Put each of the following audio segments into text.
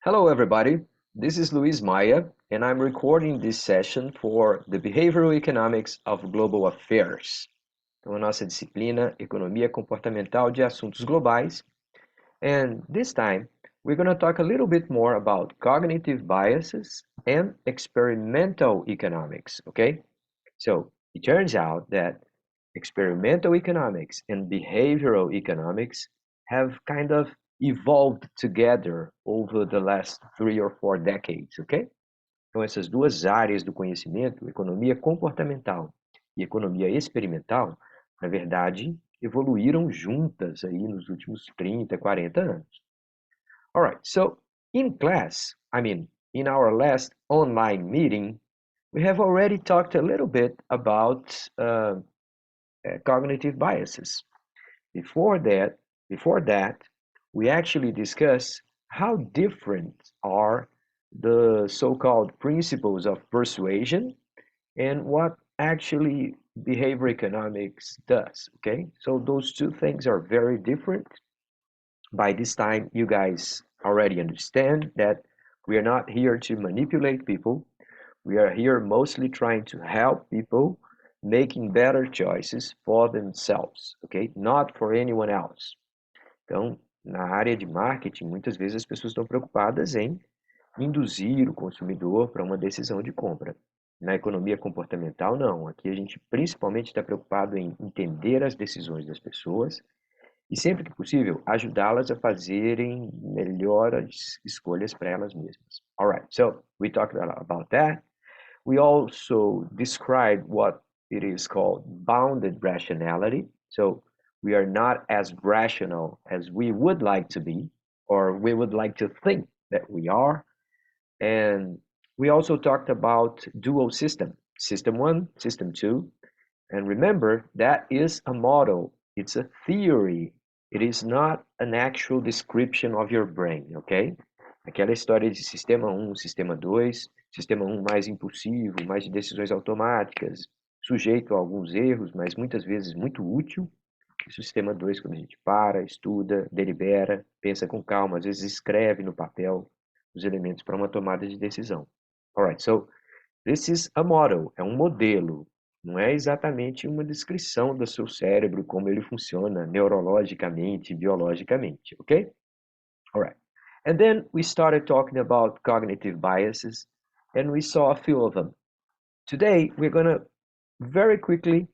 Hello, everybody. This is Luiz Maia, and I'm recording this session for the Behavioral Economics of Global Affairs. Então, a nossa disciplina, Economia Comportamental de Assuntos Globais. And this time, we're going to talk a little bit more about cognitive biases and experimental economics, okay? So, it turns out that experimental economics and behavioral economics have kind of evolved together over the last 3 or 4 decades, ok? Então, essas duas áreas do conhecimento, economia comportamental e economia experimental, na verdade, evoluíram juntas aí nos últimos 30, 40 anos. All right, so in class, in our last online meeting, we have already talked a little bit about cognitive biases. Before that, we actually discussed how different are the so-called principles of persuasion and what actually behavior economics does, okay? So those two things are very different. By this time, you guys already understand that we are not here to manipulate people. We are here mostly trying to help people making better choices for themselves, okay? Not for anyone else. Então, na área de marketing, muitas vezes as pessoas estão preocupadas em induzir o consumidor para uma decisão de compra. Na economia comportamental, não. Aqui a gente principalmente está preocupado em entender as decisões das pessoas e, sempre que possível, ajudá-las a fazerem melhores escolhas para elas mesmas. All right, so we talked about that. We also described what it is called bounded rationality. So we are not as rational as we would like to be, or we would like to think that we are. And we also talked about dual system 1, system 2. And remember, that is a model, it's a theory. It is not an actual description of your brain, okay? Aquela história de sistema 1, sistema 2, sistema 1 mais impulsivo, mais de decisões automáticas, sujeito a alguns erros, mas muitas vezes muito útil. O sistema 2, quando a gente para, estuda, delibera, pensa com calma, às vezes escreve no papel os elementos para uma tomada de decisão. Alright, so this is a model, é um modelo. Não é exatamente uma descrição do seu cérebro, como ele funciona neurologicamente, biologicamente, ok? Alright. And then we started talking about cognitive biases, and we saw a few of them. Today, we're going to very quickly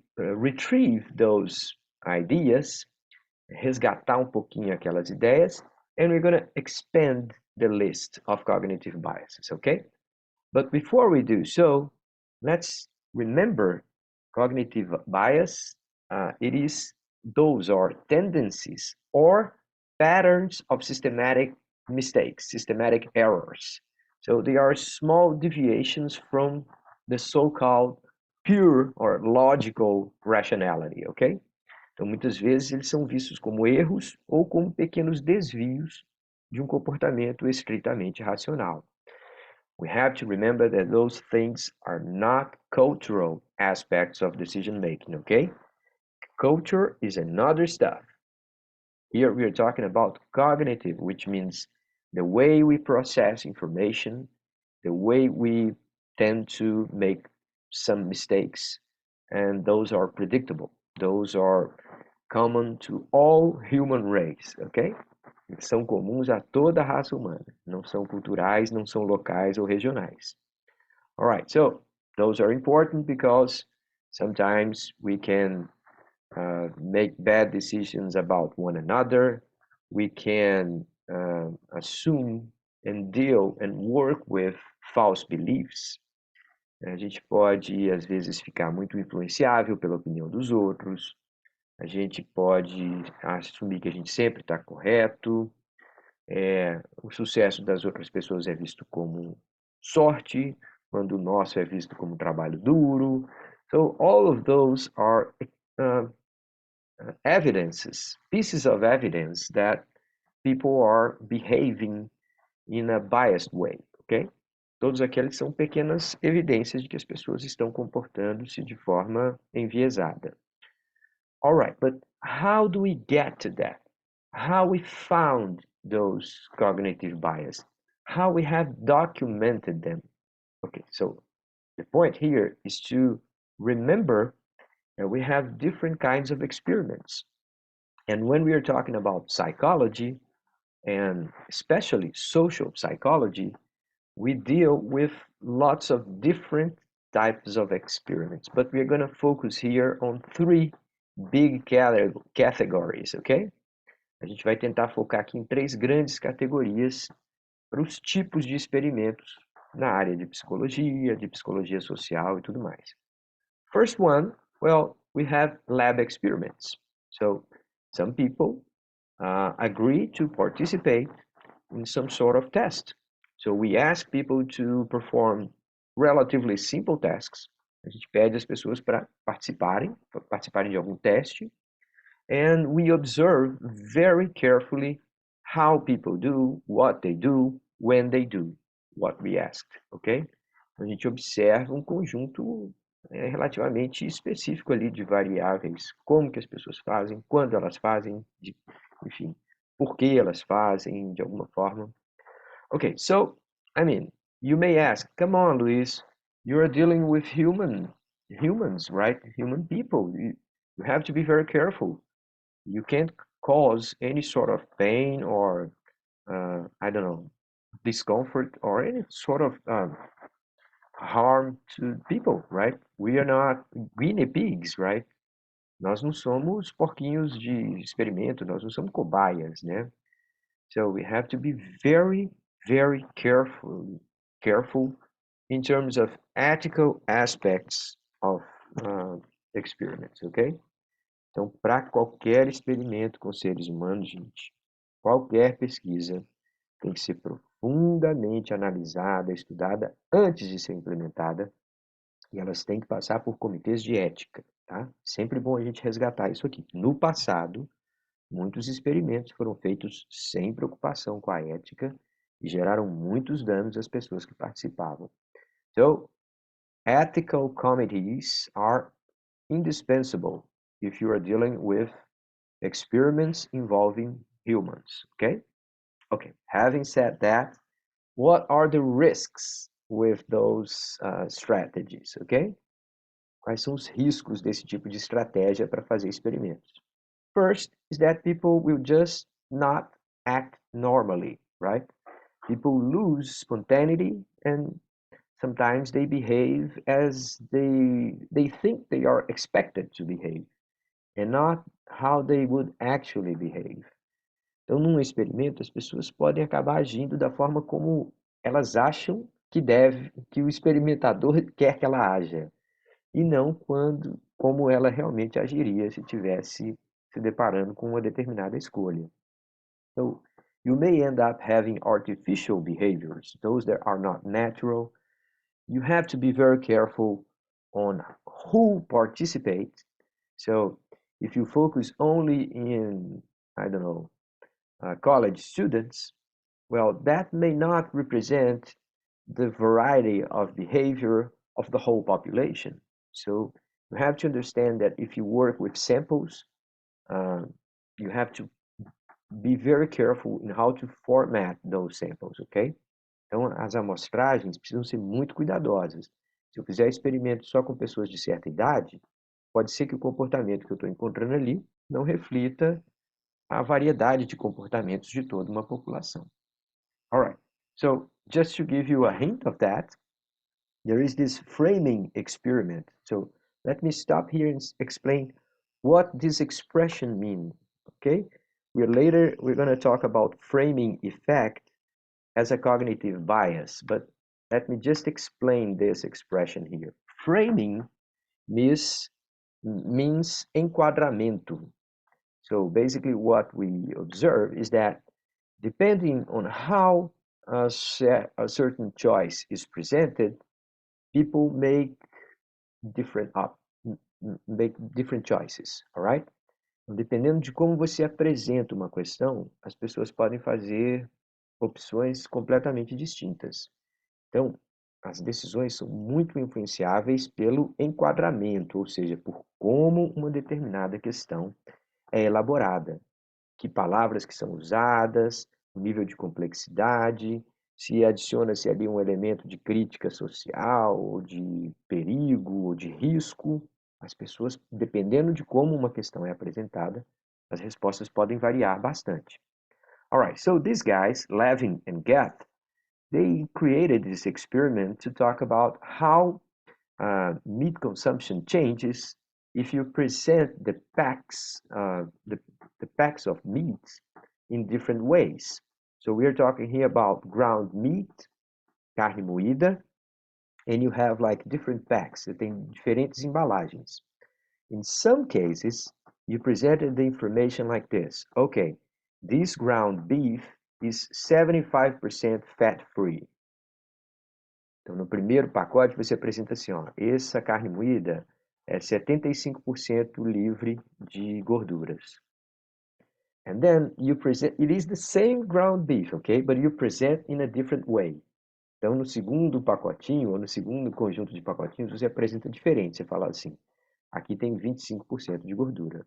retrieve those ideas, resgatar pouquinho aquelas ideias, and we're going to expand the list of cognitive biases, okay? But before we do so, let's remember cognitive bias. Those are tendencies or patterns of systematic mistakes, systematic errors. So they are small deviations from the so-called pure or logical rationality, ok? Então, muitas vezes eles são vistos como erros ou como pequenos desvios de um comportamento estritamente racional. We have to remember that those things are not cultural aspects of decision making, okay? Culture is another stuff. Here we are talking about cognitive, which means the way we process information, the way we tend to make some mistakes, and those are predictable. Those are common to all human race, okay? São comuns a toda a raça humana. Não são culturais, não são locais ou regionais. All right, so those are important because sometimes we can make bad decisions about one another. We can assume and deal and work with false beliefs. A gente pode, às vezes, ficar muito influenciável pela opinião dos outros. A gente pode assumir que a gente sempre está correto. O sucesso das outras pessoas é visto como sorte, quando o nosso é visto como trabalho duro. So all of those are evidences, pieces of evidence that people are behaving in a biased way, ok? Todos aqueles são pequenas evidências de que as pessoas estão comportando-se de forma enviesada. All right, but how do we get to that? How we found those cognitive bias, how we have documented them. Okay, so the point here is to remember that we have different kinds of experiments. And when we are talking about psychology, and especially social psychology, we deal with lots of different types of experiments. But we're going to focus here on three big categories, ok? A gente vai tentar focar aqui em três grandes categorias para os tipos de experimentos na área de psicologia social e tudo mais. First one, well, we have lab experiments. So some people agree to participate in some sort of test. So we ask people to perform relatively simple tasks. A gente pede as pessoas para participarem de algum teste. And we observe very carefully how people do, what they do, when they do what we asked, ok? A gente observa um conjunto relativamente específico ali de variáveis, como que as pessoas fazem, quando elas fazem, enfim, por que elas fazem de alguma forma. Okay, so, I mean, you may ask, come on, Luis, you're dealing with humans, right? Human people. You have to be very careful. You can't cause any sort of pain or, I don't know, discomfort or any sort of harm to people, right? We are not guinea pigs, right? Nós não somos porquinhos de experimento, nós não somos cobaias, né? So we have to be very, very careful in terms of ethical aspects of experiments, ok? Então, para qualquer experimento com seres humanos, gente, qualquer pesquisa tem que ser profundamente analisada, estudada antes de ser implementada, e elas têm que passar por comitês de ética, tá? Sempre bom a gente resgatar isso aqui. No passado, muitos experimentos foram feitos sem preocupação com a ética e geraram muitos danos às pessoas que participavam. So, ethical committees are indispensable if you are dealing with experiments involving humans, okay? Okay, having said that, what are the risks with those strategies, okay? Quais são os riscos desse tipo de estratégia para fazer experimentos? First is that people will just not act normally, right? People lose spontaneity and sometimes they behave as they think they are expected to behave and not how they would actually behave. Então, num experimento, as pessoas podem acabar agindo da forma como elas acham que o experimentador quer que ela haja, e não como ela realmente agiria se tivesse se deparando com uma determinada escolha. So, you may end up having artificial behaviors, those that are not natural. You have to be very careful on who participates. So, if you focus only in, I don't know, college students, well, that may not represent the variety of behavior of the whole population. So you have to understand that if you work with samples, you have to be very careful in how to format those samples, ok? Então, as amostragens precisam ser muito cuidadosas. Se eu fizer experimento só com pessoas de certa idade, pode ser que o comportamento que eu estou encontrando ali não reflita a variedade de comportamentos de toda uma população. All right, so just to give you a hint of that, there is this framing experiment. So let me stop here and explain what this expression means, okay? We're going to talk about framing effect as a cognitive bias, but let me just explain this expression here. Framing means enquadramento. So basically what we observe is that depending on how a certain choice is presented, people make different choices, all right? Dependendo de como você apresenta uma questão, as pessoas podem fazer opções completamente distintas. Então, as decisões são muito influenciáveis pelo enquadramento, ou seja, por como uma determinada questão é elaborada, que palavras que são usadas, o nível de complexidade, se adiciona-se ali um elemento de crítica social, ou de perigo, ou de risco. As pessoas, dependendo de como uma questão é apresentada, as respostas podem variar bastante. All right, so these guys, Levin and Geth, they created this experiment to talk about how meat consumption changes if you present the packs of meat in different ways. So we are talking here about ground meat, carne moída, and you have like different packs. Você tem diferentes embalagens. In some cases, you presented the information like this. Okay, this ground beef is 75% fat-free. Então, no primeiro pacote, você apresenta assim, ó, essa carne moída é 75% livre de gorduras. And then you present, it is the same ground beef, okay? But you present in a different way. Então, no segundo pacotinho, ou no segundo conjunto de pacotinhos, você apresenta diferente. Você fala assim, aqui tem 25% de gordura.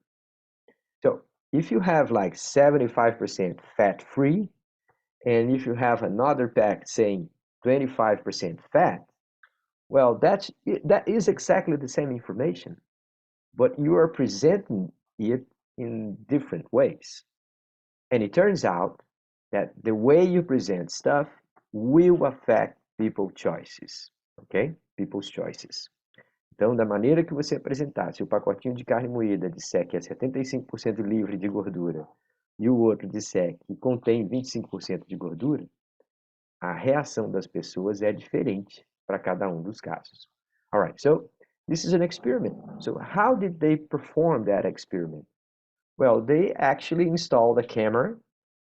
So, if you have like 75% fat-free, and if you have another pack saying 25% fat, well, that is exactly the same information, but you are presenting it in different ways. And it turns out that the way you present stuff will affect people's choices, ok? People's choices. Então, da maneira que você apresentar, se o pacotinho de carne moída disser que é 75% livre de gordura e o outro disser que contém 25% de gordura, a reação das pessoas é diferente para cada um dos casos. All right, so this is an experiment. So how did they perform that experiment? Well, they actually installed a camera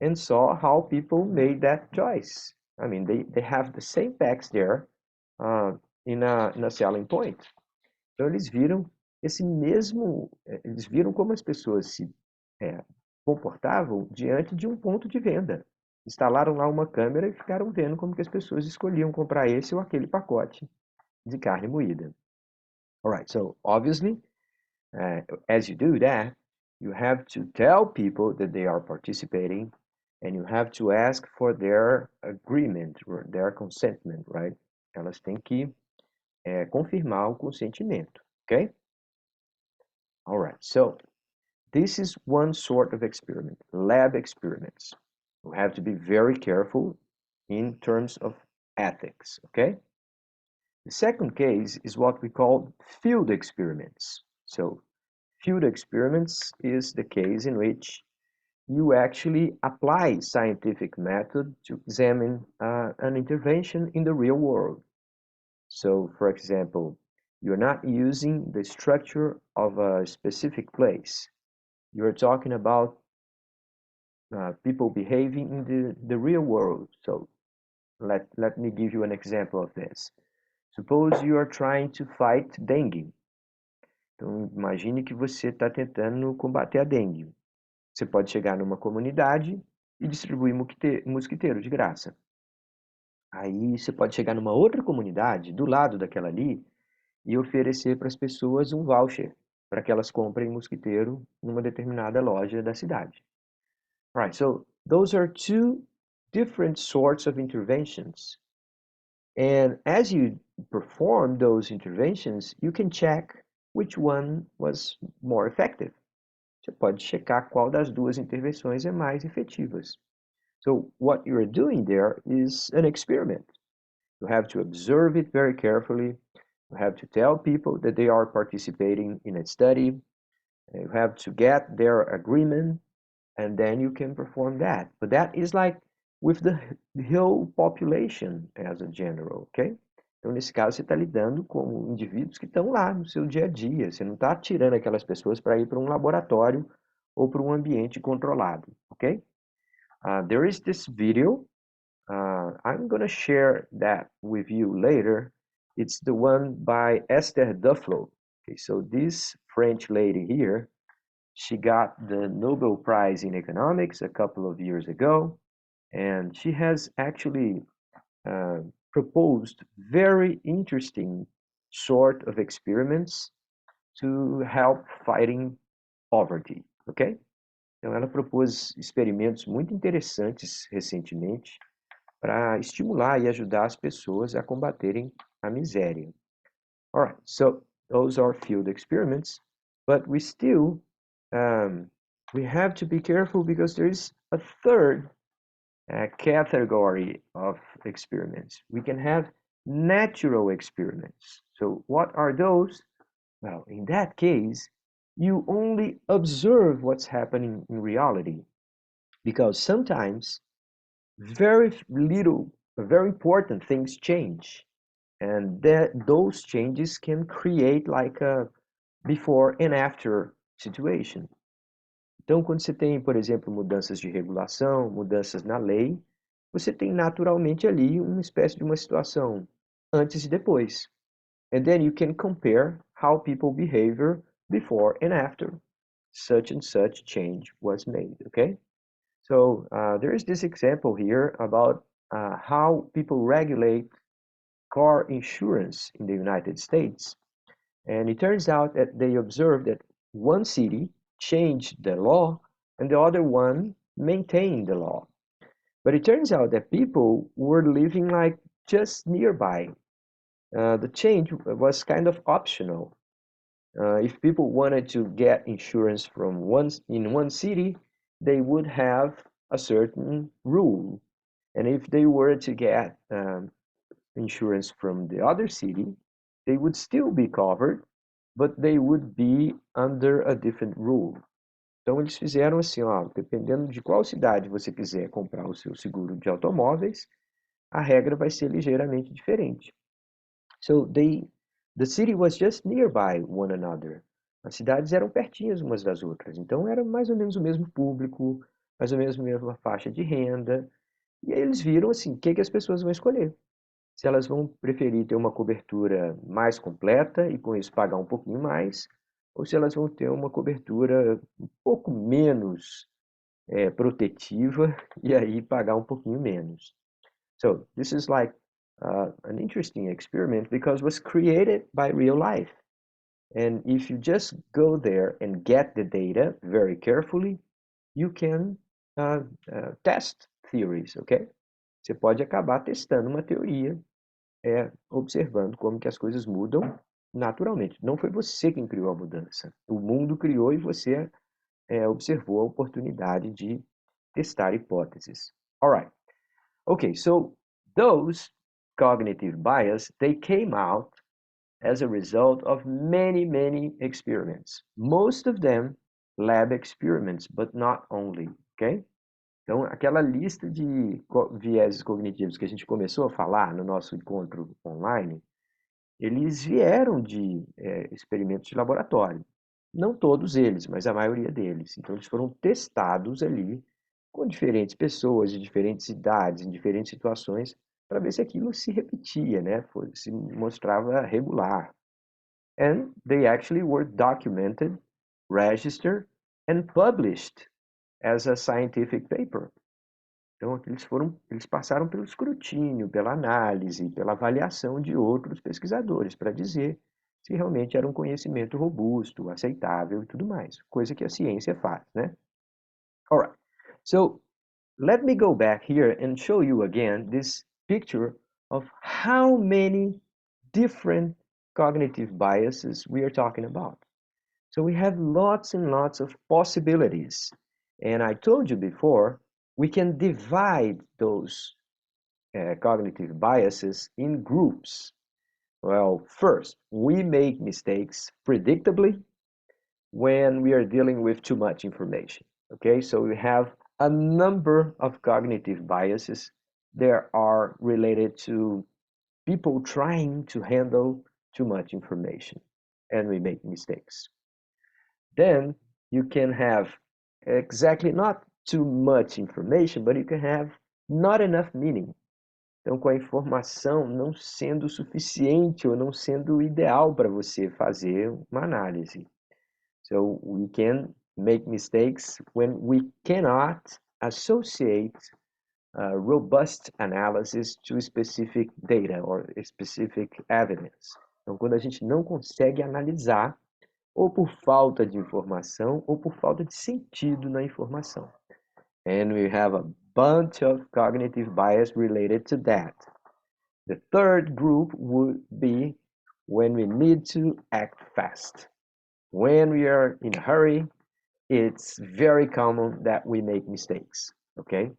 and saw how people made that choice. I mean, they have the same packs there in a selling point. Então eles viram eles viram como as pessoas se comportavam diante de um ponto de venda. Instalaram lá uma câmera e ficaram vendo como que as pessoas escolhiam comprar esse ou aquele pacote de carne moída. All right, so obviously, as you do that, you have to tell people that they are participating, and you have to ask for their agreement, or their consentment, right? Elas têm que confirmar o consentimento, okay? All right, so this is one sort of experiment, lab experiments. You have to be very careful in terms of ethics, okay? The second case is what we call field experiments. So field experiments is the case in which you actually apply scientific method to examine an intervention in the real world. So, for example, you're not using the structure of a specific place. You're talking about people behaving in the real world. So, let me give you an example of this. Suppose you are trying to fight dengue. Então, imagine que você está tentando combater a dengue. Você pode chegar numa comunidade e distribuir mosquiteiro de graça. Aí você pode chegar numa outra comunidade, do lado daquela ali, e oferecer para as pessoas um voucher para que elas comprem mosquiteiro numa determinada loja da cidade. Right, so those are two different sorts of interventions. And as you perform those interventions, you can check which one was more effective. Você pode checar qual das duas intervenções é mais efetivas. So what you're doing there is an experiment. You have to observe it very carefully. You have to tell people that they are participating in a study. You have to get their agreement, and then you can perform that. But that is like with the whole population as a general, okay? Então, nesse caso, você está lidando com indivíduos que estão lá no seu dia a dia. Você não está tirando aquelas pessoas para ir para um laboratório ou para um ambiente controlado, ok? There is this video. I'm going to share that with you later. It's the one by Esther Duflo. Okay, so this French lady here, she got the Nobel Prize in Economics a couple of years ago, and she has actually proposed very interesting sort of experiments to help fighting poverty, okay? Então, ela propôs experimentos muito interessantes recentemente para estimular e ajudar as pessoas a combaterem a miséria. All right, so those are field experiments, but we still we have to be careful because there is a third category of experiments. We can have natural experiments. So what are those? Well, in that case, you only observe what's happening in reality because sometimes very little, very important things change. And that those changes can create like a before and after situation. Então, quando você tem, por exemplo, mudanças de regulação, mudanças na lei, você tem naturalmente ali uma espécie de uma situação antes e depois. And then you can compare how people behavior before and after such and such change was made, okay? So there is this example here about how people regulate car insurance in the United States. And it turns out that they observed that one city changed the law and the other one maintained the law. But it turns out that people were living like just nearby. The change was kind of optional. If people wanted to get insurance from in one city, they would have a certain rule. And if they were to get insurance from the other city, they would still be covered, but they would be under a different rule. Então eles fizeram assim, ó, dependendo de qual cidade você quiser comprar o seu seguro de automóveis, a regra vai ser ligeiramente diferente. So the city was just nearby one another. As cidades eram pertinhas umas das outras, então era mais ou menos o mesmo público, mais ou menos a mesma faixa de renda. E aí eles viram assim, o que que as pessoas vão escolher. Se elas vão preferir ter uma cobertura mais completa e com isso pagar um pouquinho mais, ou se elas vão ter uma cobertura um pouco menos protetiva e aí pagar um pouquinho menos. So this is like an interesting experiment because it was created by real life. And if you just go there and get the data very carefully, you can test theories, okay? Você pode acabar testando uma teoria observando como que as coisas mudam naturalmente. Não foi você quem criou a mudança. O mundo criou e você observou a oportunidade de testar hipóteses. All right. Okay, so those cognitive bias, they came out as a result of many, many experiments. Most of them lab experiments, but not only, okay? Então, aquela lista de vieses cognitivos que a gente começou a falar no nosso encontro online, eles vieram de experimentos de laboratório. Não todos eles, mas a maioria deles. Então, eles foram testados ali com diferentes pessoas, de diferentes idades, em diferentes situações, para ver se aquilo se repetia, né? Se mostrava regular. And they actually were documented, registered, and published as a scientific paper. Então, eles passaram pelo escrutínio, pela análise, pela avaliação de outros pesquisadores para dizer se realmente era um conhecimento robusto, aceitável e tudo mais, coisa que a ciência faz, né? All right. So, let me go back here and show you again this picture of how many different cognitive biases we are talking about. So we have lots and lots of possibilities. And I told you before, we can divide those cognitive biases in groups. Well, first, we make mistakes predictably when we are dealing with too much information. Okay, so we have a number of cognitive biases that are related to people trying to handle too much information, and we make mistakes. Then you can have exactly not too much information, but you can have not enough meaning. Então, com a informação não sendo suficiente ou não sendo ideal para você fazer uma análise. So we can make mistakes when we cannot associate robust analysis to specific data or specific evidence. Então, quando a gente não consegue analisar ou por falta de informação, ou por falta de sentido na informação. And we have a bunch of cognitive bias related to that. The third group would be when we need to act fast. When we are in a hurry, it's very common that we make mistakes, okay?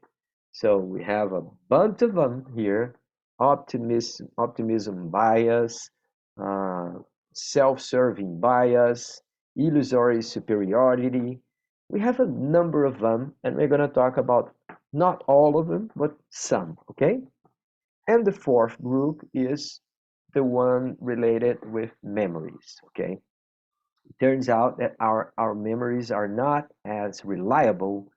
So we have a bunch of them here: optimism bias, uh, self-serving bias, illusory superiority. We have a number of them, and we're going to talk about not all of them, but some, okay? And the fourth group is the one related with memories, okay? It turns out that our memories are not as reliable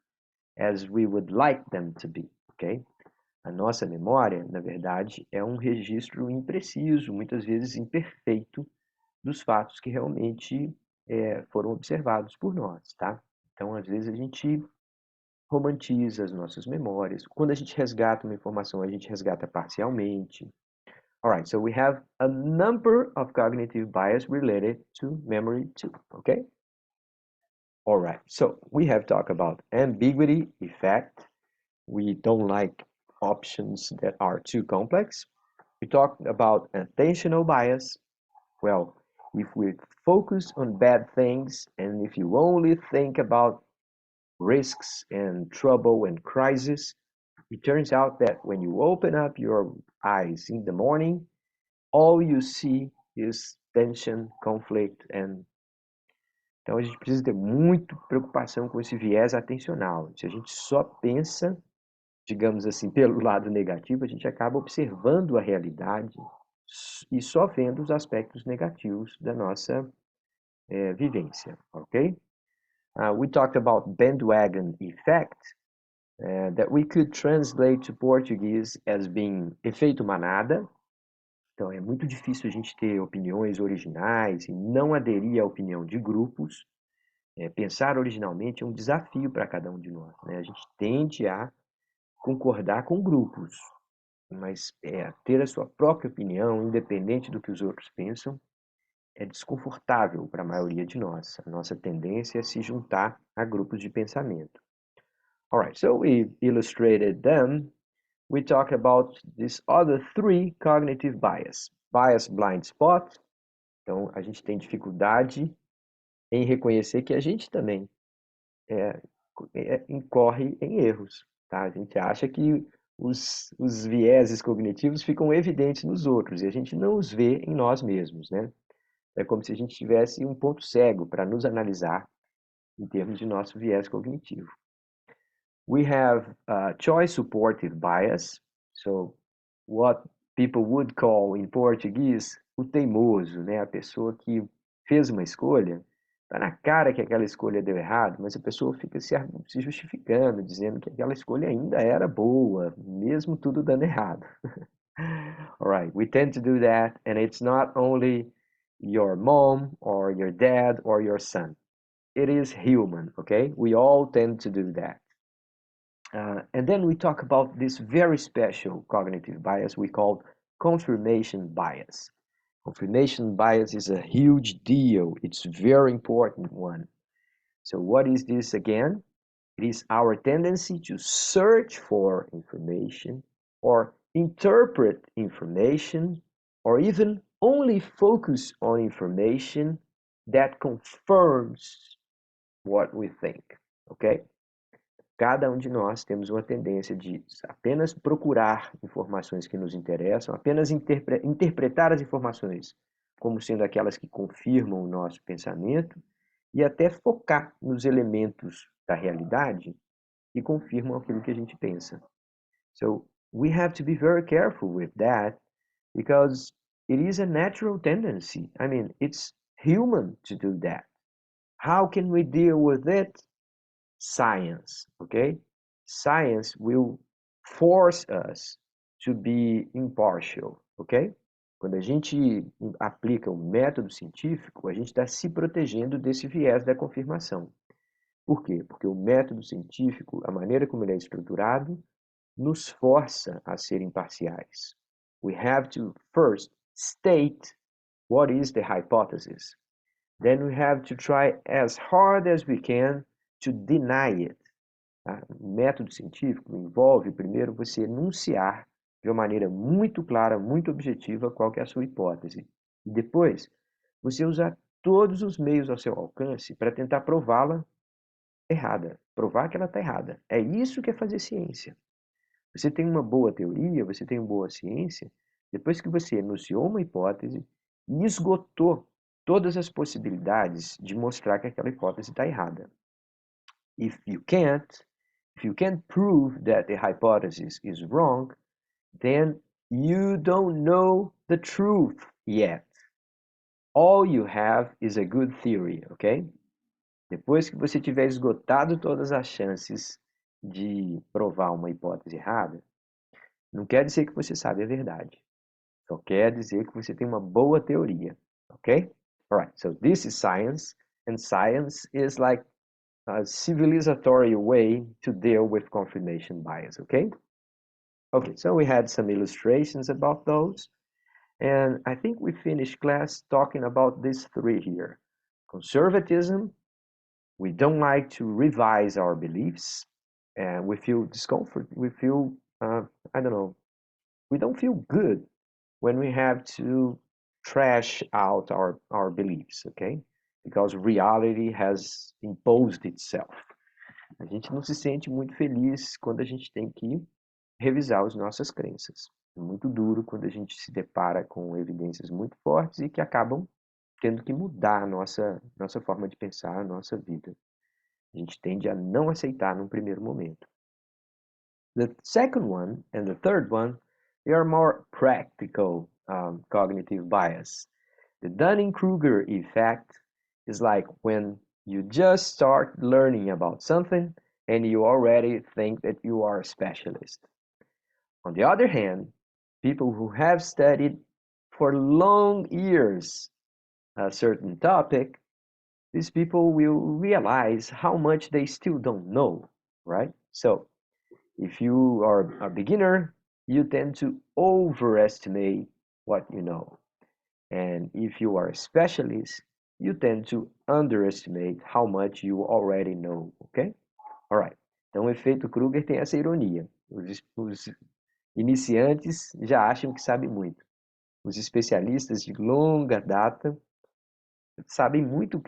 as we would like them to be, ok? A nossa memória, na verdade, é um registro impreciso, muitas vezes imperfeito, dos fatos que realmente foram observados por nós, tá? Então, às vezes, a gente romantiza as nossas memórias. Quando a gente resgata uma informação, a gente resgata parcialmente. All right, so we have a number of cognitive bias related to memory too, okay? All right, so we have talked about ambiguity effect. We don't like options that are too complex. We talked about attentional bias. Well, if we focus on bad things and if you only think about risks and trouble and crisis, it turns out that when you open up your eyes in the morning, all you see is tension, conflict, and então a gente precisa ter muito preocupação com esse viés atencional. Se a gente só pensa, digamos assim, pelo lado negativo, a gente acaba observando a realidade e só vendo os aspectos negativos da nossa vivência, ok? We talked about bandwagon effect, that we could translate to Portuguese as being efeito manada. Então, é muito difícil a gente ter opiniões originais e não aderir à opinião de grupos. Pensar originalmente é um desafio para cada um de nós, né? A gente tende a concordar com grupos, mas ter a sua própria opinião, independente do que os outros pensam, é desconfortável para a maioria de nós. A nossa tendência é se juntar a grupos de pensamento. All right, so we illustrated them. We talk about these other three cognitive bias. Bias blind spot. Então, a gente tem dificuldade em reconhecer que a gente também incorre em erros, tá? A gente acha que os vieses cognitivos ficam evidentes nos outros e a gente não os vê em nós mesmos, né? É como se a gente tivesse um ponto cego para nos analisar em termos de nosso viés cognitivo. We have choice supportive bias, so what people would call in Portuguese o teimoso, né? A pessoa que fez uma escolha, tá na cara que aquela escolha deu errado, mas a pessoa fica se justificando, dizendo que aquela escolha ainda era boa, mesmo tudo dando errado. All right, we tend to do that, and it's not only your mom or your dad or your son. It is human, okay? We all tend to do that. And then we talk about this very special cognitive bias we call confirmation bias. Confirmation bias is a huge deal. It's a very important one. So what is this again? It is our tendency to search for information or interpret information or even only focus on information that confirms what we think, okay? Cada um de nós temos uma tendência de apenas procurar informações que nos interessam, apenas interpretar as informações como sendo aquelas que confirmam o nosso pensamento e até focar nos elementos da realidade que confirmam aquilo que a gente pensa. So we have to be very careful with that because it is a natural tendency. I mean, it's human to do that. How can we deal with it? Science, okay? Science will force us to be impartial, ok? Quando a gente aplica o método científico, a gente está se protegendo desse viés da confirmação. Por quê? Porque o método científico, a maneira como ele é estruturado, nos força a ser imparciais. We have to first state what is the hypothesis. then we have to try as hard as we can to deny it. Tá? O método científico envolve primeiro você enunciar de uma maneira muito clara, muito objetiva, qual que é a sua hipótese. E depois, você usar todos os meios ao seu alcance para tentar prová-la errada, provar que ela está errada. É isso que é fazer ciência. Você tem uma boa teoria, você tem uma boa ciência, depois que você enunciou uma hipótese e esgotou todas as possibilidades de mostrar que aquela hipótese está errada. If you can't prove that the hypothesis is wrong, then you don't know the truth yet. All you have is a good theory, ok? Depois que você tiver esgotado todas as chances de provar uma hipótese errada, não quer dizer que você sabe a verdade. Só quer dizer que você tem uma boa teoria, ok? Alright, so this is science, and science is like a civilizatory way to deal with confirmation bias, okay? Okay, so we had some illustrations about those, and I think we finished class talking about these three here. Conservatism, we don't like to revise our beliefs, and we feel discomfort, we feel, I don't know, we don't feel good when we have to trash out our beliefs, okay? Because reality has imposed itself. A gente não se sente muito feliz quando a gente tem que revisar as nossas crenças. É muito duro quando a gente se depara com evidências muito fortes e que acabam tendo que mudar a nossa forma de pensar, a nossa vida. A gente tende a não aceitar num primeiro momento. The second one and the third one, they are more practical cognitive bias. The Dunning-Kruger effect is like when you just start learning about something and you already think that you are a specialist. On the other hand, people who have studied for long years a certain topic, these people will realize how much they still don't know, right? So if you are a beginner, you tend to overestimate what you know. And if you are a specialist, you tend to underestimate how much you already know, ok? Alright. Então, o efeito Kruger tem essa ironia. Os iniciantes já acham que sabem muito. Os especialistas de longa data sabem muito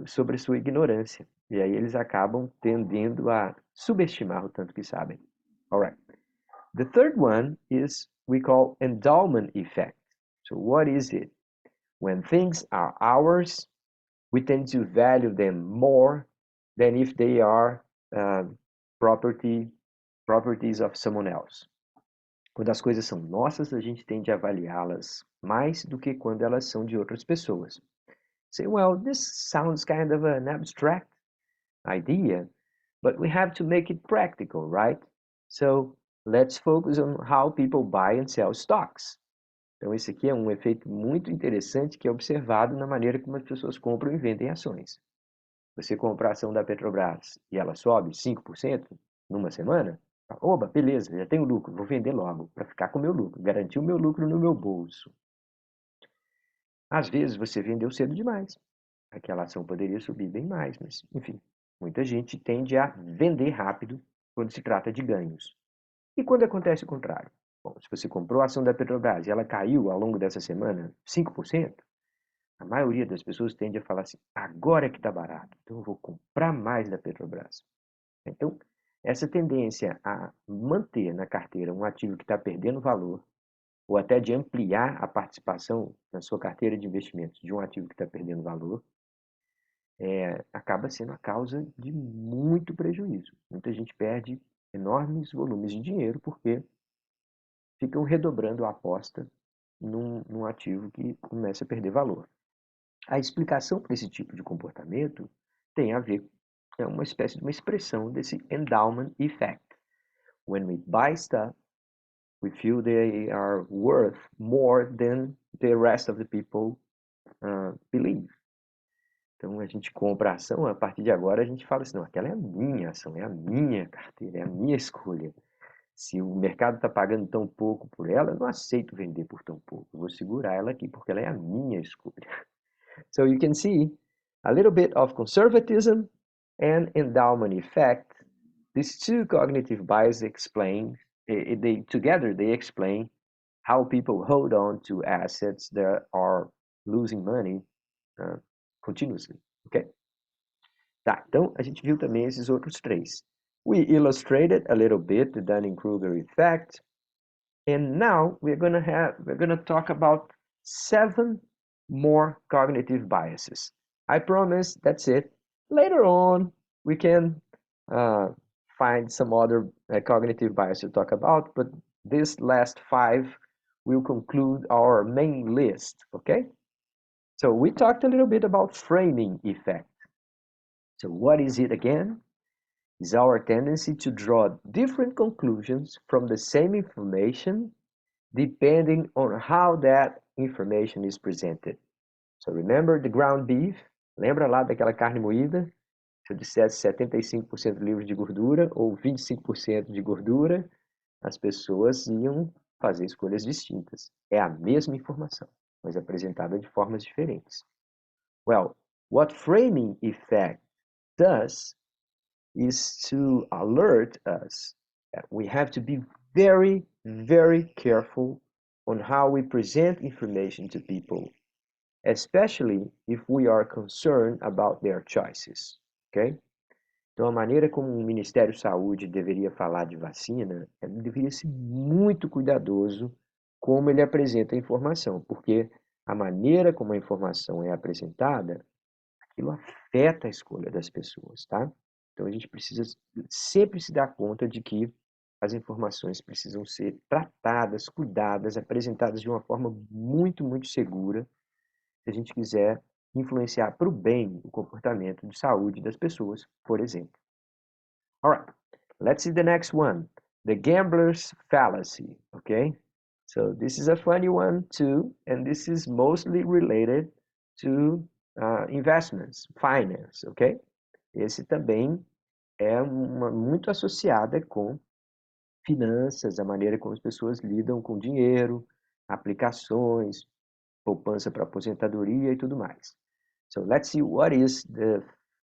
sobre sua ignorância. E aí eles acabam tendendo a subestimar o tanto que sabem. Alright. The third one is we call endowment effect. So what is it? When things are ours, we tend to value them more than if they are properties of someone else. Quando as coisas são nossas, a gente tende a avaliá-las mais do que quando elas são de outras pessoas. Say, well, this sounds kind of an abstract idea, but we have to make it practical, right? So let's focus on how people buy and sell stocks. Então, esse aqui é um efeito muito interessante que é observado na maneira como as pessoas compram e vendem ações. Você compra a ação da Petrobras e ela sobe 5% numa semana, oba, beleza, já tenho lucro, vou vender logo para ficar com o meu lucro, garantir o meu lucro no meu bolso. Às vezes você vendeu cedo demais. Aquela ação poderia subir bem mais, mas, enfim, muita gente tende a vender rápido quando se trata de ganhos. E quando acontece o contrário? Bom, se você comprou a ação da Petrobras e ela caiu ao longo dessa semana 5%, a maioria das pessoas tende a falar assim, agora é que está barato, então eu vou comprar mais da Petrobras. Então, essa tendência a manter na carteira um ativo que está perdendo valor, ou até de ampliar a participação na sua carteira de investimentos de um ativo que está perdendo valor, acaba sendo a causa de muito prejuízo. Muita gente perde enormes volumes de dinheiro porque ficam redobrando a aposta num ativo que começa a perder valor. A explicação para esse tipo de comportamento tem a ver, é uma espécie de uma expressão desse endowment effect. When we buy stuff, we feel they are worth more than the rest of the people believe. Então a gente compra a ação, a partir de agora a gente fala assim, não, aquela é a minha ação, é a minha carteira, é a minha escolha. Se o mercado está pagando tão pouco por ela, eu não aceito vender por tão pouco. Eu vou segurar ela aqui porque ela é a minha escolha. So you can see a little bit of conservatism and endowment effect. These two cognitive biases explain, they explain how people hold on to assets that are losing money continuously, ok? Tá, então a gente viu também esses outros três. We illustrated a little bit the Dunning-Kruger effect, and now we're gonna talk about 7 more cognitive biases. I promise that's it. Later on, we can find some other cognitive bias to talk about, but this last 5 will conclude our main list, okay? So we talked a little bit about framing effect. So what is it again? It's our tendency to draw different conclusions from the same information depending on how that information is presented. So remember the ground beef? Lembra lá daquela carne moída? Se eu dissesse 75% livre de gordura ou 25% de gordura, as pessoas iam fazer escolhas distintas. É a mesma informação, mas apresentada de formas diferentes. Well, what framing effect does is to alert us that we have to be very, very careful on how we present information to people, especially if we are concerned about their choices, ok? Então, a maneira como o Ministério da Saúde deveria falar de vacina, ele deveria ser muito cuidadoso como ele apresenta a informação, porque a maneira como a informação é apresentada, aquilo afeta a escolha das pessoas, tá? Então, a gente precisa sempre se dar conta de que as informações precisam ser tratadas, cuidadas, apresentadas de uma forma muito, muito segura, se a gente quiser influenciar para o bem o comportamento de saúde das pessoas, por exemplo. All right, let's see the next one, the gambler's fallacy, okay? So this is a funny one too, and this is mostly related to investments, finance, ok? Esse também é muito associada com finanças, a maneira como as pessoas lidam com dinheiro, aplicações, poupança para aposentadoria e tudo mais. So let's see what is the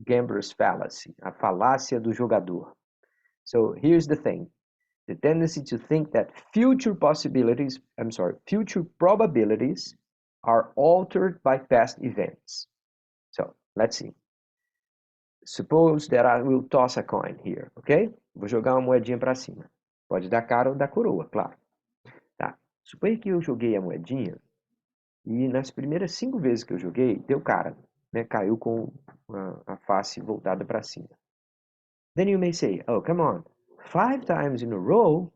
gambler's fallacy, a falácia do jogador. So here's the thing. The tendency to think that future probabilities are altered by past events. So let's see. Suppose that I will toss a coin here, ok? Vou jogar uma moedinha para cima. Pode dar cara ou dar coroa, claro. Tá. Suponha que eu joguei a moedinha e nas primeiras 5 vezes que eu joguei, deu cara, né? Caiu com a face voltada para cima. Then you may say, oh, come on, 5 times in a row,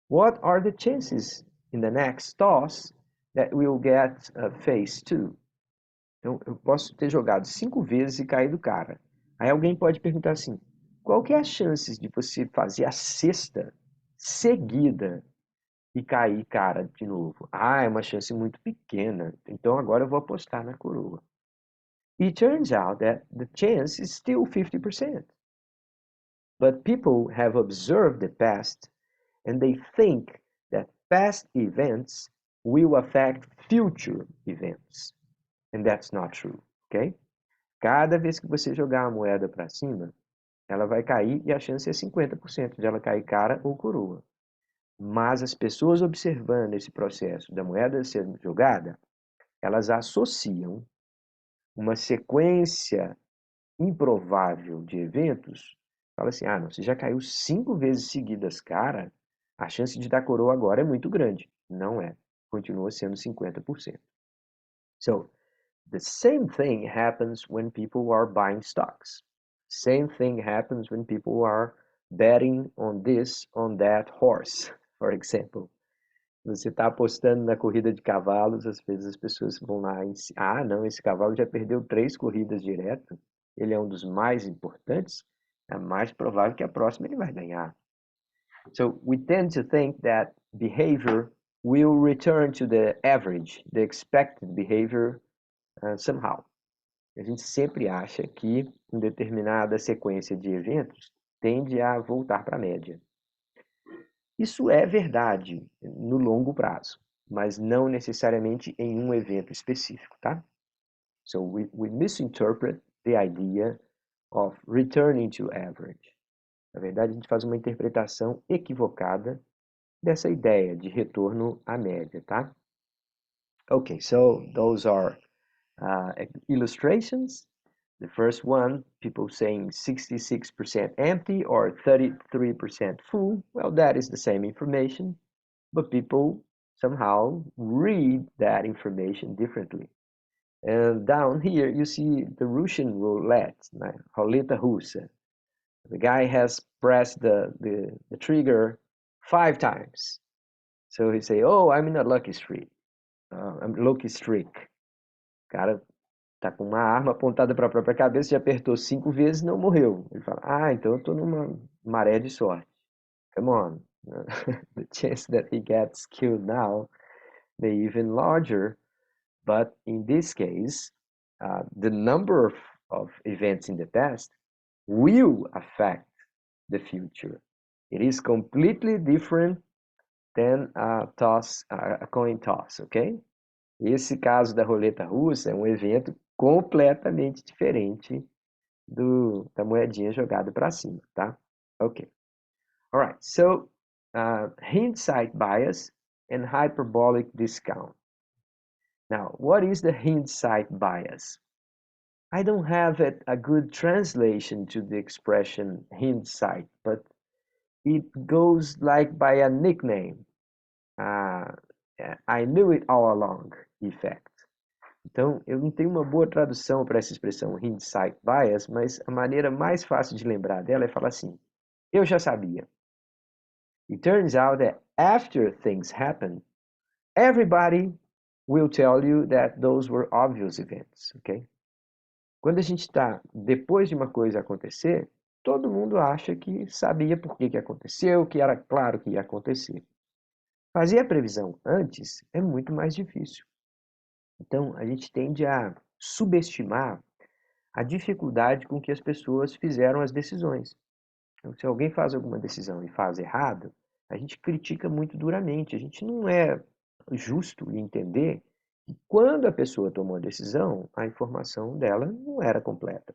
what are the chances in the next toss that we'll get face 2? Então, eu posso ter jogado 5 vezes e caído cara. Aí alguém pode perguntar assim, qual que é a chance de você fazer a sexta seguida e cair cara de novo? Ah, é uma chance muito pequena, então agora eu vou apostar na coroa. It turns out that the chance is still 50%. But people have observed the past and they think that past events will affect future events. And that's not true, ok? Cada vez que você jogar a moeda para cima, ela vai cair e a chance é 50% de ela cair cara ou coroa. Mas as pessoas observando esse processo da moeda sendo jogada, elas associam uma sequência improvável de eventos. Fala assim, ah, não, você já caiu 5 vezes seguidas cara, a chance de dar coroa agora é muito grande. Não é. Continua sendo 50%. So, the same thing happens when people are buying stocks. Same thing happens when people are betting on this, on that horse, for example. Você está apostando na corrida de cavalos, às vezes as pessoas vão lá e ah, não, esse cavalo já perdeu 3 corridas direto, ele é um dos mais importantes, é mais provável que a próxima ele vai ganhar. So we tend to think that behavior will return to the average, the expected behavior somehow. A gente sempre acha que uma determinada sequência de eventos tende a voltar para a média. Isso é verdade no longo prazo, mas não necessariamente em um evento específico, tá? So we misinterpret the idea of returning to average. Na verdade, a gente faz uma interpretação equivocada dessa ideia de retorno à média, tá? Okay, so those are illustrations. The first one, people saying 66% empty or 33% full. Well, that is the same information, but people somehow read that information differently. And down here, you see the Russian roulette, roleta russa. The guy has pressed the trigger 5 times. So he say, oh, I'm in a lucky streak. I'm lucky streak. O cara tá com uma arma apontada para a própria cabeça e apertou 5 vezes e não morreu. Ele fala, ah, então eu tô numa maré de sorte. Come on. The chance that he gets killed now may be even larger. But in this case, the number of events in the past will affect the future. It is completely different than a coin toss, ok? Esse caso da roleta russa é um evento completamente diferente da moedinha jogada para cima, tá? Ok. Alright, so hindsight bias and hyperbolic discount. Now, what is the hindsight bias? I don't have a good translation to the expression hindsight, but it goes like by a nickname. I knew it all along effect. Então, eu não tenho uma boa tradução para essa expressão hindsight bias, mas a maneira mais fácil de lembrar dela é falar assim: eu já sabia. It turns out that after things happen, everybody will tell you that those were obvious events, ok? Quando a gente está depois de uma coisa acontecer, todo mundo acha que sabia por que aconteceu, que era claro que ia acontecer. Fazer a previsão antes é muito mais difícil. Então, a gente tende a subestimar a dificuldade com que as pessoas fizeram as decisões. Então, se alguém faz alguma decisão e faz errado, a gente critica muito duramente. A gente não é justo em entender que quando a pessoa tomou a decisão, a informação dela não era completa.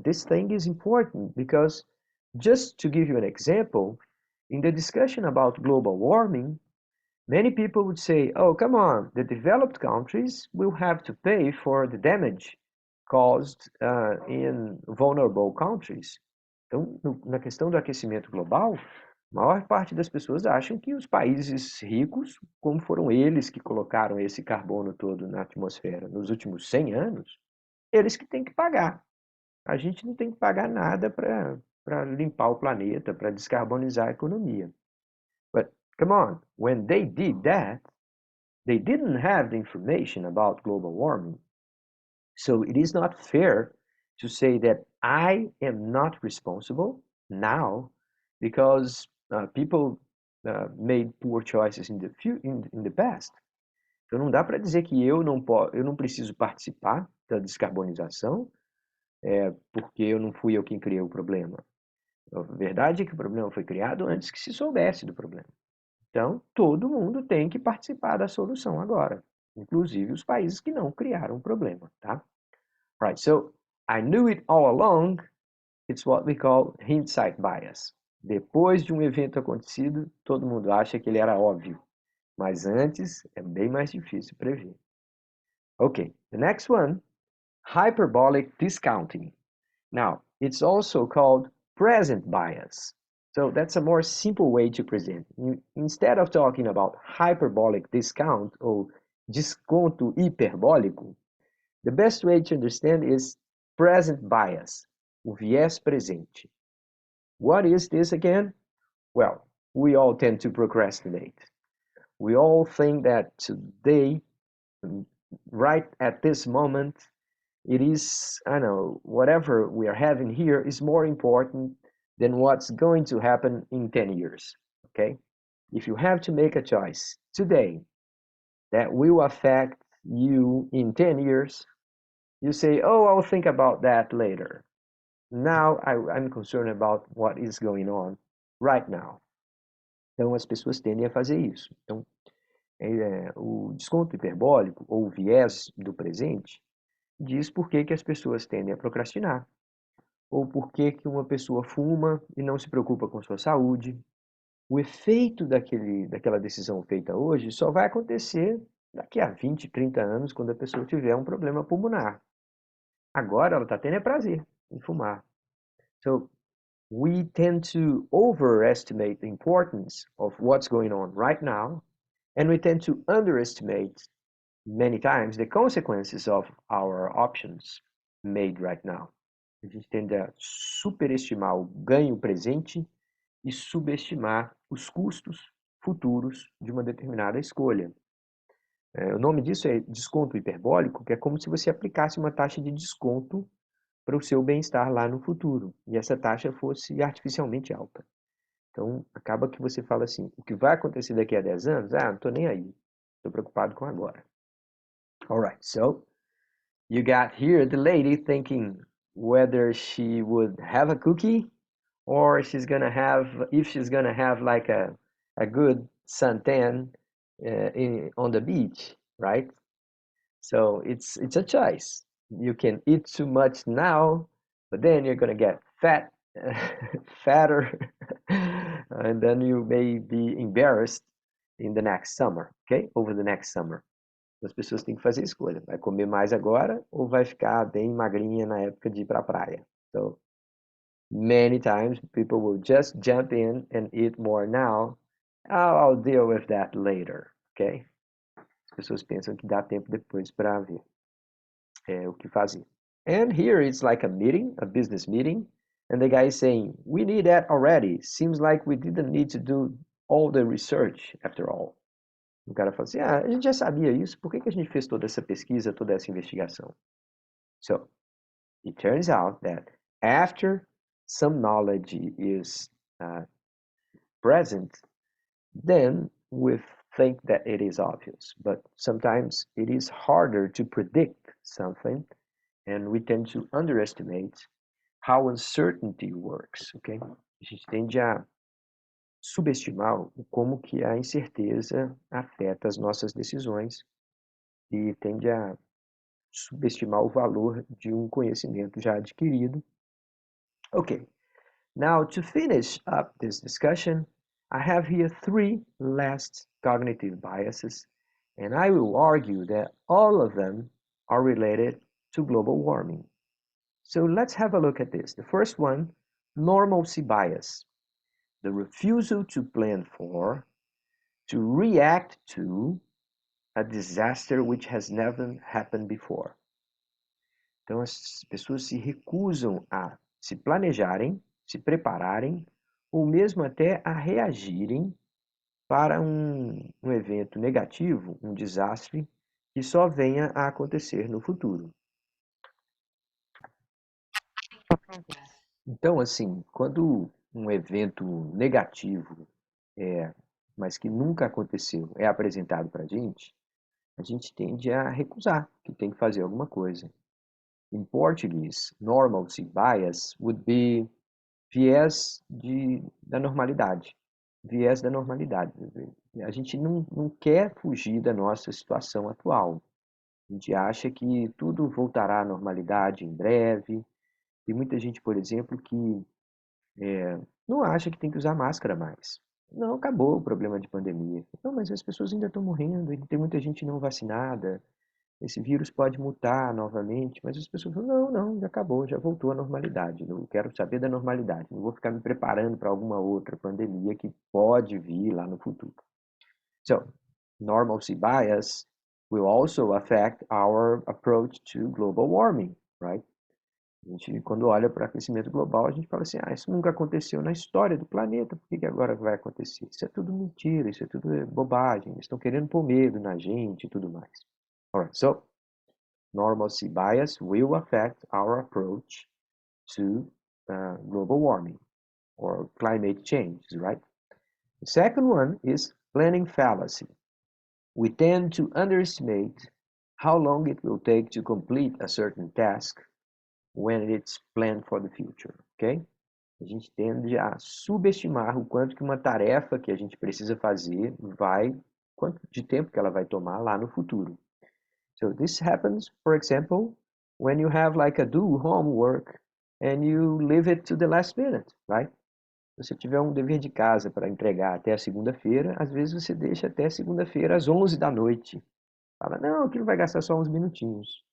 This thing is important because, just to give you an example, in the discussion about global warming, many people would say, oh, come on, the developed countries will have to pay for the damage caused in vulnerable countries. Então, na questão do aquecimento global, a maior parte das pessoas acham que os países ricos, como foram eles que colocaram esse carbono todo na atmosfera nos últimos 100 anos, eles que têm que pagar. A gente não tem que pagar nada para limpar o planeta, para descarbonizar a economia. But come on, when they did that, they didn't have the information about global warming. So it is not fair to say that I am not responsible now because people made poor choices in the past. Então não dá para dizer que eu não preciso participar da descarbonização porque eu não fui eu quem criei o problema. A verdade é que o problema foi criado antes que se soubesse do problema. Então, todo mundo tem que participar da solução agora, inclusive os países que não criaram o problema, tá? Right, so I knew it all along, it's what we call hindsight bias. Depois de um evento acontecido, todo mundo acha que ele era óbvio, mas antes é bem mais difícil prever. Okay, the next one, hyperbolic discounting. Now, it's also called present bias. So that's a more simple way to present. Instead of talking about hyperbolic discount or desconto hiperbólico, the best way to understand is present bias, o viés presente. What is this again? Well, we all tend to procrastinate. We all think that today, right at this moment, it is, I don't know, whatever we are having here is more important than what's going to happen in 10 years, okay? If you have to make a choice today that will affect you in 10 years, you say, oh, I'll think about that later. Now I'm concerned about what is going on right now. Então as pessoas tendem a fazer isso. Então, O desconto hiperbólico, ou o viés do presente, diz por que que as pessoas tendem a procrastinar, ou por que que uma pessoa fuma e não se preocupa com sua saúde. O efeito daquela decisão feita hoje só vai acontecer daqui a 20, 30 anos, quando a pessoa tiver um problema pulmonar. Agora ela está tendo prazer em fumar. So, we tend to overestimate the importance of what's going on right now, and we tend to underestimate many times the consequences of our options made right now. A gente tende a superestimar o ganho presente e subestimar os custos futuros de uma determinada escolha. O nome disso é desconto hiperbólico, que é como se você aplicasse uma taxa de desconto para o seu bem-estar lá no futuro, e essa taxa fosse artificialmente alta. Então, acaba que você fala assim, o que vai acontecer daqui a 10 anos? Não estou nem aí, estou preocupado com agora. Alright, so you got here the lady thinking whether she would have a cookie or if she's gonna have like a good suntan on the beach, right? So it's a choice. You can eat too much now, but then you're gonna get fatter, and then you may be embarrassed in the next summer, okay? Over the next summer. As pessoas têm que fazer escolha. Vai comer mais agora ou vai ficar bem magrinha na época de ir para a praia? So, many times people will just jump in and eat more now. I'll deal with that later, okay? As pessoas pensam que dá tempo depois para ver o que fazer. And here it's like a meeting, a business meeting, and the guy is saying, we need that already. Seems like we didn't need to do all the research after all. O cara fala assim, a gente já sabia isso, por que que a gente fez toda essa pesquisa, toda essa investigação? So, it turns out that after some knowledge is present, then we think that it is obvious. But sometimes it is harder to predict something, and we tend to underestimate how uncertainty works, okay? A gente tende a subestimar como que a incerteza afeta as nossas decisões e tende a subestimar o valor de um conhecimento já adquirido. Okay, now to finish up this discussion, I have here 3 last cognitive biases, and I will argue that all of them are related to global warming. So let's have a look at this. The first one, normalcy bias, the refusal to plan for, to react to a disaster which has never happened before. Então, as pessoas se recusam a se planejarem, se prepararem, ou mesmo até a reagirem para um evento negativo, um desastre, que só venha a acontecer no futuro. Então, assim, quando um evento negativo, mas que nunca aconteceu, é apresentado para a gente tende a recusar que tem que fazer alguma coisa. In Portuguese, normalcy bias would be viés da normalidade. Viés da normalidade. A gente não quer fugir da nossa situação atual. A gente acha que tudo voltará à normalidade em breve. Tem muita gente, por exemplo, que não acha que tem que usar máscara mais. Não, acabou o problema de pandemia. Não, mas as pessoas ainda estão morrendo, e tem muita gente não vacinada. Esse vírus pode mutar novamente, mas as pessoas falam, não, já acabou, já voltou à normalidade. Não quero saber da normalidade. Não vou ficar me preparando para alguma outra pandemia que pode vir lá no futuro. So, normalcy bias will also affect our approach to global warming, right? A gente, quando olha para aquecimento global, a gente fala assim, isso nunca aconteceu na história do planeta, por que agora vai acontecer? Isso é tudo mentira, isso é tudo bobagem, eles estão querendo pôr medo na gente e tudo mais. Alright, so normalcy bias will affect our approach to global warming or climate change, right? The second one is planning fallacy. We tend to underestimate how long it will take to complete a certain task when it's planned for the future, ok? A gente tende a subestimar o quanto que uma tarefa que a gente precisa fazer vai quanto de tempo que ela vai tomar lá no futuro. So this happens, for example, when you have like a do homework and you leave it to the last minute, right? Se você tiver um dever de casa para entregar até a segunda-feira, às vezes você deixa até segunda-feira às 11 da noite. Fala, não, aquilo vai gastar só uns minutinhos.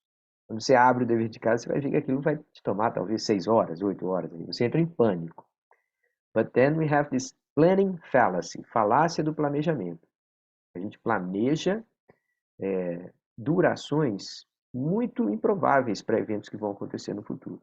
Quando você abre o dever de casa, você vai ver que aquilo vai te tomar talvez 6 horas, 8 horas. Aí você entra em pânico. But then we have this planning fallacy, falácia do planejamento. A gente planeja durações muito improváveis para eventos que vão acontecer no futuro.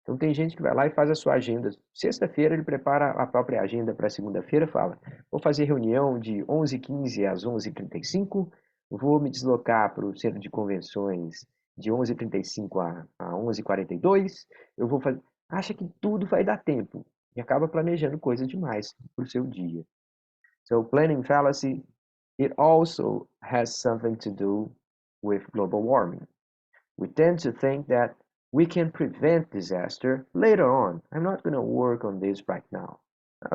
Então tem gente que vai lá e faz a sua agenda. Sexta-feira ele prepara a própria agenda para segunda-feira, fala, vou fazer reunião de 11h15 às 11h35, vou me deslocar para o centro de convenções de 11h35 a 11h42, eu vou fazer... Acha que tudo vai dar tempo e acaba planejando coisa demais para o seu dia. So planning fallacy, it also has something to do with global warming. We tend to think that we can prevent disaster later on. I'm not going to work on this right now.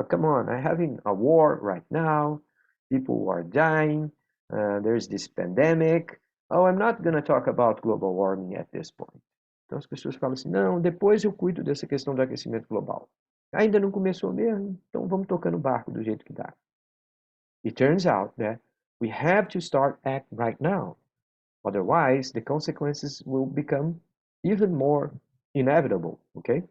Come on, I'm having a war right now. People are dying. There's this pandemic. Oh, I'm not going to talk about global warming at this point. Então as pessoas falam assim, não, depois eu cuido dessa questão do aquecimento global. Ainda não começou mesmo, então vamos tocando o barco do jeito que dá. It turns out that we have to start act right now. Otherwise, the consequences will become even more inevitable, ok?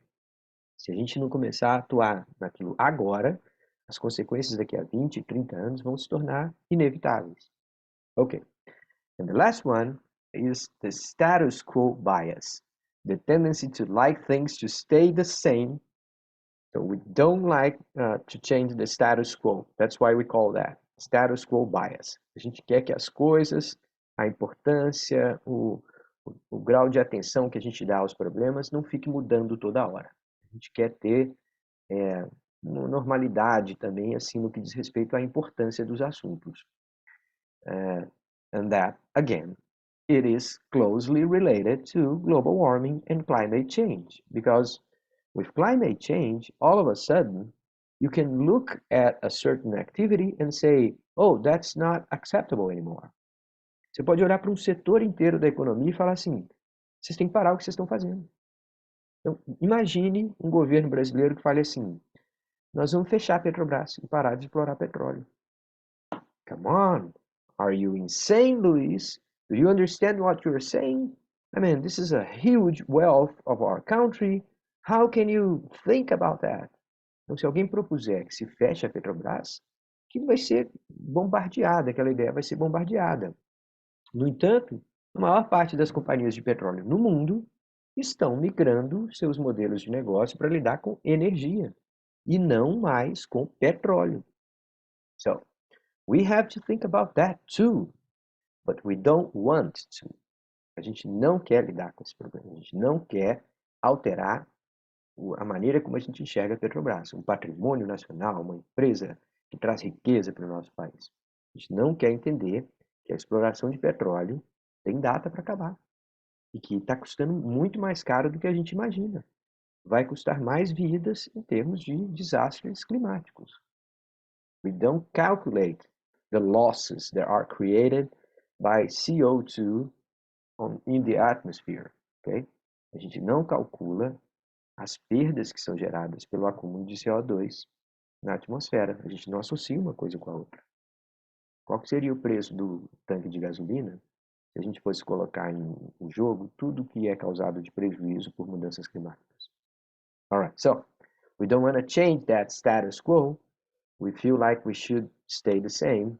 Se a gente não começar a atuar naquilo agora, as consequências daqui a 20, 30 anos vão se tornar inevitáveis. Ok. And the last one is the status quo bias. The tendency to like things to stay the same. So we don't like to change the status quo. That's why we call that status quo bias. A gente quer que as coisas, a importância, o grau de atenção que a gente dá aos problemas não fique mudando toda hora. A gente quer ter uma normalidade também, assim, no que diz respeito à importância dos assuntos. And that, again, it is closely related to global warming and climate change. Because with climate change, all of a sudden, you can look at a certain activity and say, oh, that's not acceptable anymore. Você pode olhar para um setor inteiro da economia e falar assim, vocês têm que parar o que vocês estão fazendo. Então, imagine um governo brasileiro que fale assim, nós vamos fechar a Petrobras e parar de explorar petróleo. Come on, are you insane, Luiz? Do you understand what you're saying? I mean, this is a huge wealth of our country. How can you think about that? Então, se alguém propuser que se feche a Petrobras, aquilo vai ser bombardeada, aquela ideia vai ser bombardeada. No entanto, a maior parte das companhias de petróleo no mundo estão migrando seus modelos de negócio para lidar com energia e não mais com petróleo. So, we have to think about that too, but we don't want to. A gente não quer lidar com esse problema, a gente não quer alterar a maneira como a gente enxerga a Petrobras, um patrimônio nacional, uma empresa que traz riqueza para o nosso país. A gente não quer entender que a exploração de petróleo tem data para acabar e que está custando muito mais caro do que a gente imagina. Vai custar mais vidas em termos de desastres climáticos. We don't calculate the losses that are created by CO2 in the atmosphere, okay? A gente não calcula as perdas que são geradas pelo acúmulo de CO2 na atmosfera. A gente não associa uma coisa com a outra. Qual seria o preço do tanque de gasolina se a gente fosse colocar em jogo tudo que é causado de prejuízo por mudanças climáticas? Alright, so we don't want to change that status quo. We feel like we should stay the same.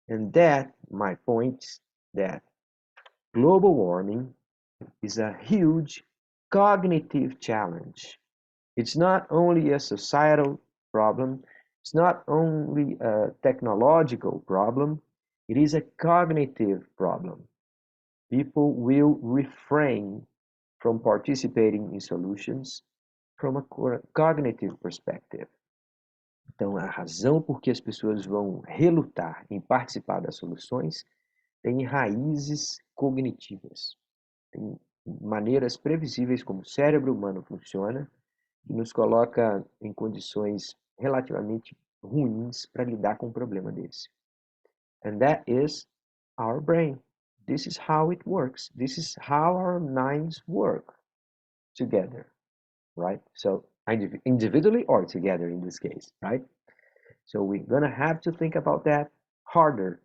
And that, my point, that global warming is a huge cognitive challenge. It's not only a societal problem, it's not only a technological problem, it is a cognitive problem. People will refrain from participating in solutions from a cognitive perspective. Então, a razão por que as pessoas vão relutar em participar das soluções tem raízes cognitivas. Tem maneiras previsíveis como o cérebro humano funciona que nos coloca em condições relativamente ruins para lidar com um problema desse. and that is our brain. This is how it works. This is how our minds work together, right? So individually or together in this case, right? So we're gonna have to think about that harder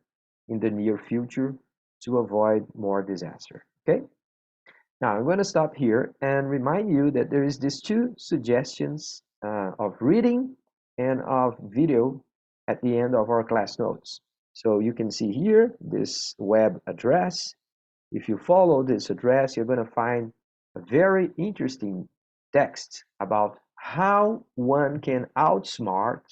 in the near future to avoid more disaster, okay? Now I'm going to stop here and remind you that there is these two suggestions of reading and of video at the end of our class notes. So you can see here this web address. If you follow this address, you're going to find a very interesting text about how one can outsmart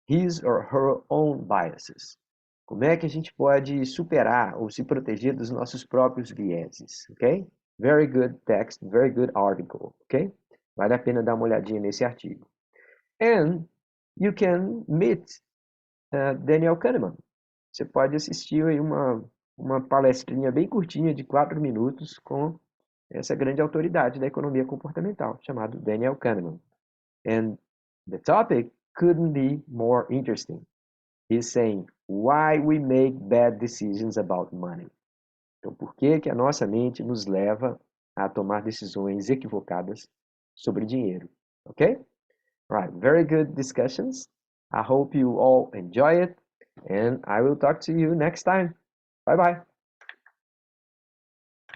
his or her own biases. Como é que a gente pode superar ou se proteger dos nossos próprios vieses, ok? Very good text, very good article, ok? Vale a pena dar uma olhadinha nesse artigo. And you can meet Daniel Kahneman. Você pode assistir aí uma palestrinha bem curtinha de 4 minutos com essa grande autoridade da economia comportamental, chamado Daniel Kahneman. And the topic couldn't be more interesting. He's saying why we make bad decisions about money. Então, por que que a nossa mente nos leva a tomar decisões equivocadas sobre dinheiro? Okay? Right, very good discussions. I hope you all enjoy it, and I will talk to you next time. Bye bye.